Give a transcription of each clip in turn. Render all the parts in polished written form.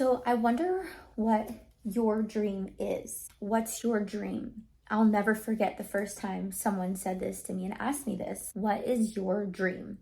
So I wonder what your dream is. What's your dream? I'll never forget the first time someone said this to me and asked me this. What is your dream?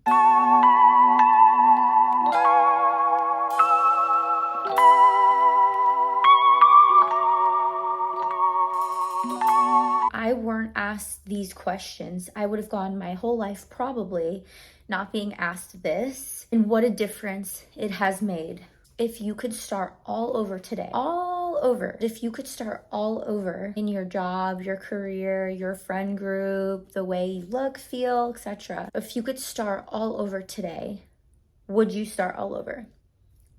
I weren't asked these questions, I would have gone my whole life probably not being asked this. And what a difference it has made. If you could start all over today, all over, if you could start all over in your job, your career, your friend group, the way you look, feel, etc. If you could start all over today, would you start all over?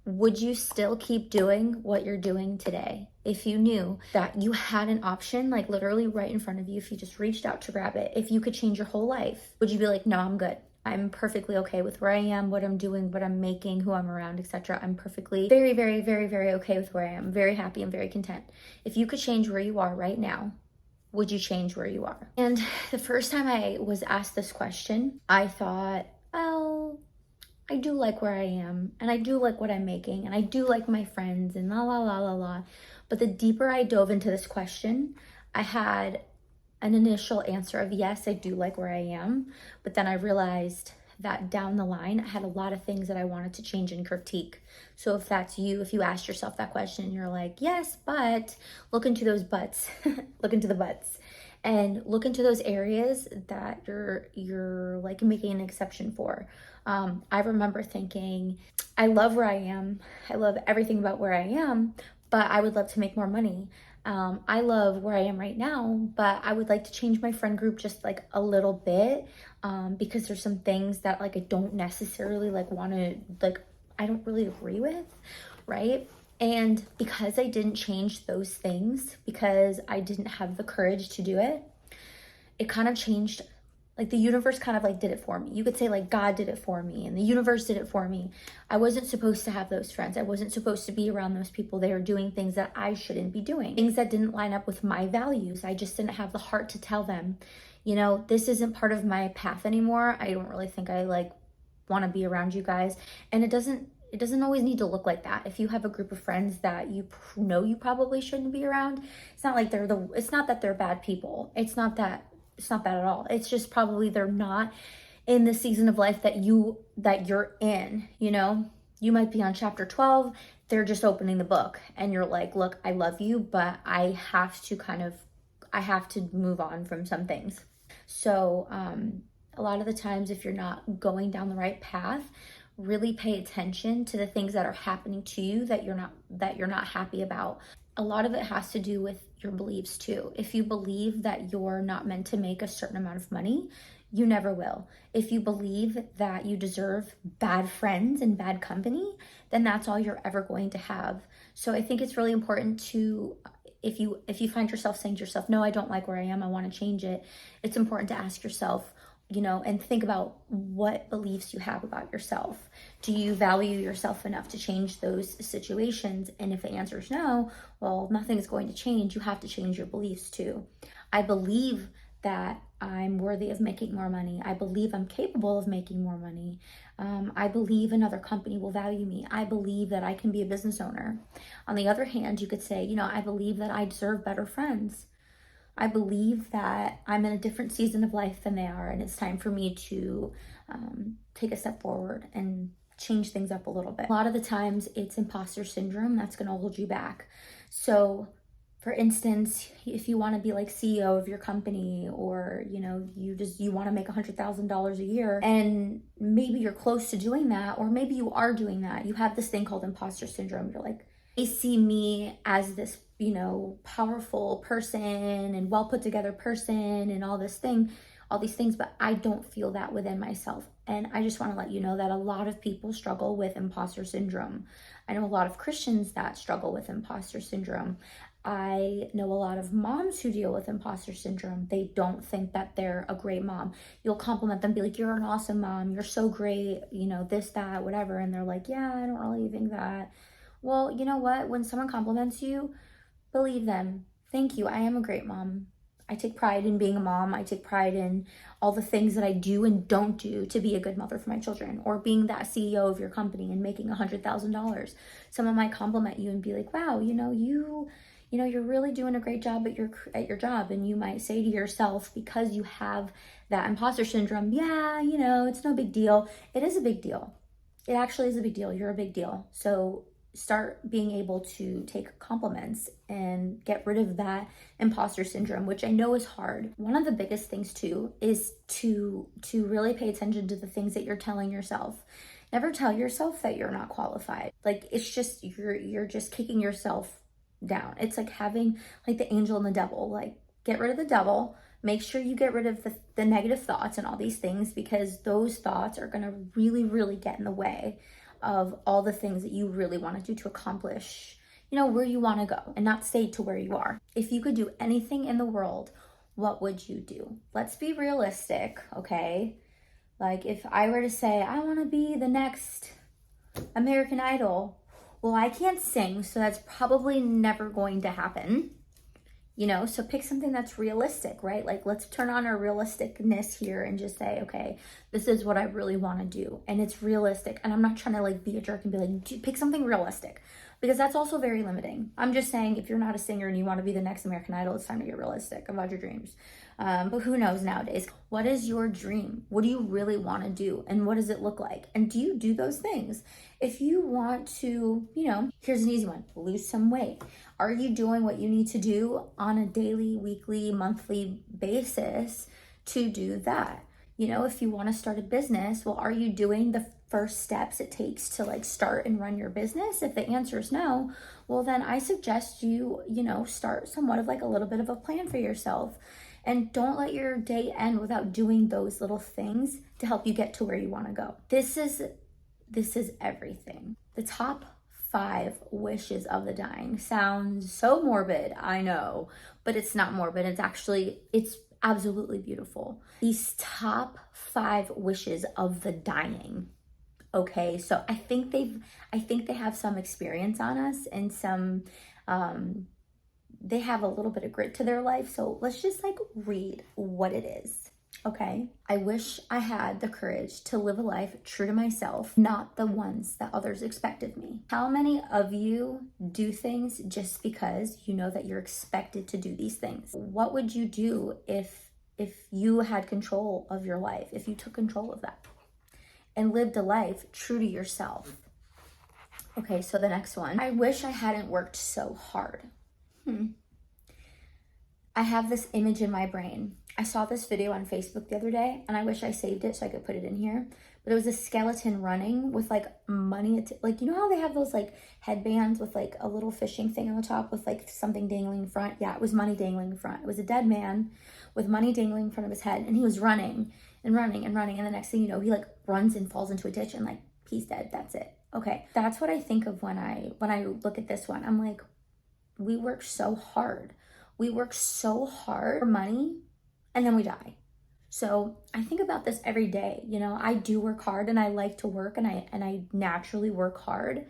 Would you still keep doing what you're doing today if you knew that you had an option, like literally right in front of you, if you just reached out to grab it, if you could change your whole life? Would you be like, no, I'm good. I'm perfectly okay with where I am, what I'm doing, what I'm making, who I'm around, etc. I'm perfectly very, very, very, very okay with where I am. Very happy and very content. If you could change where you are right now, would you change where you are? And the first time I was asked this question, I thought, well, I do like where I am, and I do like what I'm making, and I do like my friends, and la la la la la. But the deeper I dove into this question, I had an initial answer of yes, I do like where I am. But then I realized that down the line, I had a lot of things that I wanted to change and critique. So if that's you, if you ask yourself that question and you're like, yes, but look into those buts, look into the buts. And look into those areas that you're like making an exception for. I remember thinking, I love where I am. I love everything about where I am, but I would love to make more money. I love where I am right now, but I would like to change my friend group just like a little bit, because there's some things that like I don't necessarily like want to, like I don't really agree with, right? And because I didn't change those things, because I didn't have the courage to do it, it kind of changed. Like the universe kind of like did it for me. You could say like God did it for me and the universe did it for me. I wasn't supposed to have those friends. I wasn't supposed to be around those people. They were doing things that I shouldn't be doing. Things that didn't line up with my values. I just didn't have the heart to tell them, you know, this isn't part of my path anymore. I don't really think I like want to be around you guys. And it doesn't always need to look like that. If you have a group of friends that you know you probably shouldn't be around, it's not like it's not that they're bad people. It's not bad at all. It's just probably they're not in the season of life that you're in, you know? You might be on chapter 12, they're just opening the book and you're like, look, I love you, but I have to move on from some things. So, a lot of the times if you're not going down the right path, really pay attention to the things that are happening to you that you're not happy about. A lot of it has to do with your beliefs too. If you believe that you're not meant to make a certain amount of money, you never will. If you believe that you deserve bad friends and bad company, then that's all you're ever going to have. So I think it's really important to, if you find yourself saying to yourself, no, I don't like where I am, I want to change it, it's important to ask yourself, you know, and think about what beliefs you have about yourself. Do you value yourself enough to change those situations? And if the answer is no, well, nothing's going to change. You have to change your beliefs too. I believe that I'm worthy of making more money. I believe I'm capable of making more money. I believe another company will value me. I believe that I can be a business owner. On the other hand, you could say, you know, I believe that I deserve better friends. I believe that I'm in a different season of life than they are, and it's time for me to take a step forward and change things up a little bit. A lot of the times it's imposter syndrome that's going to hold you back. So for instance, if you want to be like CEO of your company, or you know, you want to make $100,000 a year, and maybe you're close to doing that, or maybe you are doing that, you have this thing called imposter syndrome. You're like, they see me as this, you know, powerful person and well put together person and all these things, but I don't feel that within myself. And I just want to let you know that a lot of people struggle with imposter syndrome. I know a lot of Christians that struggle with imposter syndrome. I know a lot of moms who deal with imposter syndrome. They don't think that they're a great mom. You'll compliment them, be like, you're an awesome mom, you're so great, you know, this, that, whatever. And they're like, yeah, I don't really think that. Well, you know what? When someone compliments you, believe them. Thank you. I am a great mom. I take pride in being a mom. I take pride in all the things that I do and don't do to be a good mother for my children, or being that CEO of your company and making $100,000. Someone might compliment you and be like, wow, you're really doing a great job at your job. And you might say to yourself, because you have that imposter syndrome, yeah, it's no big deal. It is a big deal. It actually is a big deal. You're a big deal. So start being able to take compliments and get rid of that imposter syndrome, which I know is hard. One of the biggest things too is to really pay attention to the things that you're telling yourself. Never tell yourself that you're not qualified. Like, it's just, you're just kicking yourself down. It's like having like the angel and the devil. Like, get rid of the devil. Make sure you get rid of the negative thoughts and all these things, because those thoughts are going to really, really get in the way of all the things that you really want to do to accomplish, where you want to go, and not stay to where you are. If you could do anything in the world, what would you do? Let's be realistic, okay? Like, if I were to say, I want to be the next American Idol, well, I can't sing, so that's probably never going to happen. So pick something that's realistic, right? Like, let's turn on our realisticness here and just say, okay, this is what I really want to do. And it's realistic. And I'm not trying to like be a jerk and be like, pick something realistic, because that's also very limiting. I'm just saying, if you're not a singer and you want to be the next American Idol, it's time to get realistic about your dreams. But who knows nowadays? What is your dream? What do you really want to do? And what does it look like? And do you do those things? If you want to, here's an easy one, lose some weight. Are you doing what you need to do on a daily, weekly, monthly basis to do that? If you want to start a business, well, are you doing the first steps it takes to like start and run your business? If the answer is no, well, then I suggest you, start somewhat of like a little bit of a plan for yourself. And don't let your day end without doing those little things to help you get to where you want to go. This is everything. The top 5 wishes of the dying sounds so morbid, I know, but it's not morbid. It's absolutely beautiful. These top 5 wishes of the dying. Okay, so I think they have some experience on us, and some they have a little bit of grit to their life. So let's just like read what it is. Okay. I wish I had the courage to live a life true to myself, not the ones that others expect of me. How many of you do things just because you know that you're expected to do these things? What would you do if you had control of your life, if you took control of that and lived a life true to yourself? Okay, so the next one. I wish I hadn't worked so hard. I have this image in my brain. I saw this video on Facebook the other day, and I wish I saved it so I could put it in here. But it was a skeleton running with like money, like, how they have those like headbands with like a little fishing thing on the top with like something dangling in front? Yeah, it was money dangling in front. It was a dead man with money dangling in front of his head, and he was running and running and running. And the next thing you know, he like runs and falls into a ditch, and like he's dead. That's it. Okay, that's what I think of when I look at this one. I'm like, we work so hard. We work so hard for money, and then we die. So I think about this every day. I do work hard, and I like to work, and I naturally work hard.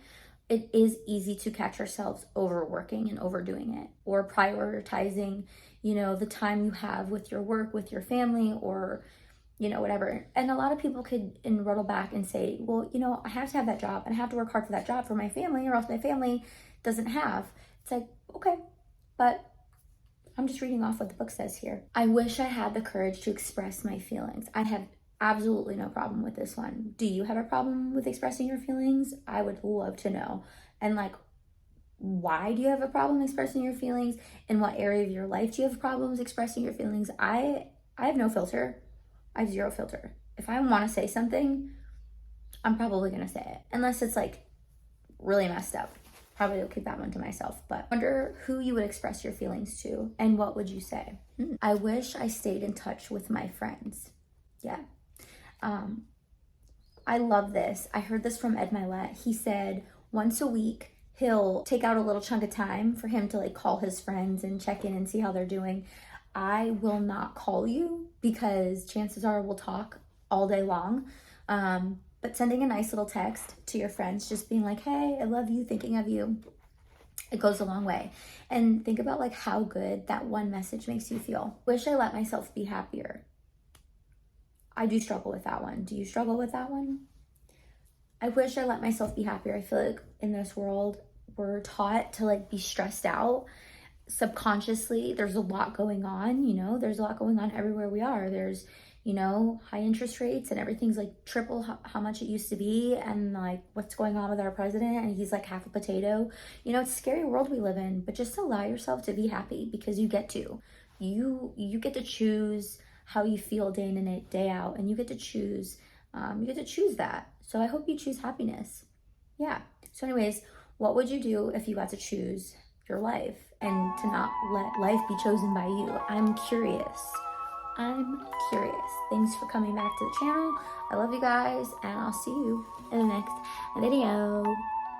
It is easy to catch ourselves overworking and overdoing it, or prioritizing, the time you have with your work, with your family, or, whatever. And a lot of people could enroll back and say, well, I have to have that job, and I have to work hard for that job for my family, or else my family doesn't have. It's like, okay, but I'm just reading off what the book says here. I wish I had the courage to express my feelings. I have absolutely no problem with this one. Do you have a problem with expressing your feelings? I would love to know. And like, why do you have a problem expressing your feelings? In what area of your life do you have problems expressing your feelings? I have no filter. I have zero filter. If I want to say something, I'm probably going to say it. Unless it's like really messed up. Probably will keep that one to myself. But I wonder who you would express your feelings to, and what would you say? I wish I stayed in touch with my friends. Yeah. I love this. I heard this from Ed Milet. He said once a week, he'll take out a little chunk of time for him to like call his friends and check in and see how they're doing. I will not call you because chances are we'll talk all day long. But sending a nice little text to your friends, just being like, hey, I love you, thinking of you. It goes a long way. And think about like how good that one message makes you feel. Wish I let myself be happier. I do struggle with that one. Do you struggle with that one? I wish I let myself be happier. I feel like in this world, we're taught to like be stressed out subconsciously. There's a lot going on, you know, there's a lot going on everywhere we are. There's, you know, high interest rates and everything's like triple how much it used to be. And like what's going on with our president, and he's like half a potato. You know, it's a scary world we live in, but just allow yourself to be happy, because you get to. You get to choose how you feel day in and day out, and you get to choose that. So I hope you choose happiness. Yeah. So anyways, what would you do if you got to choose your life and to not let life be chosen by you? I'm curious. Thanks for coming back to the channel. I love you guys, and I'll see you in the next video.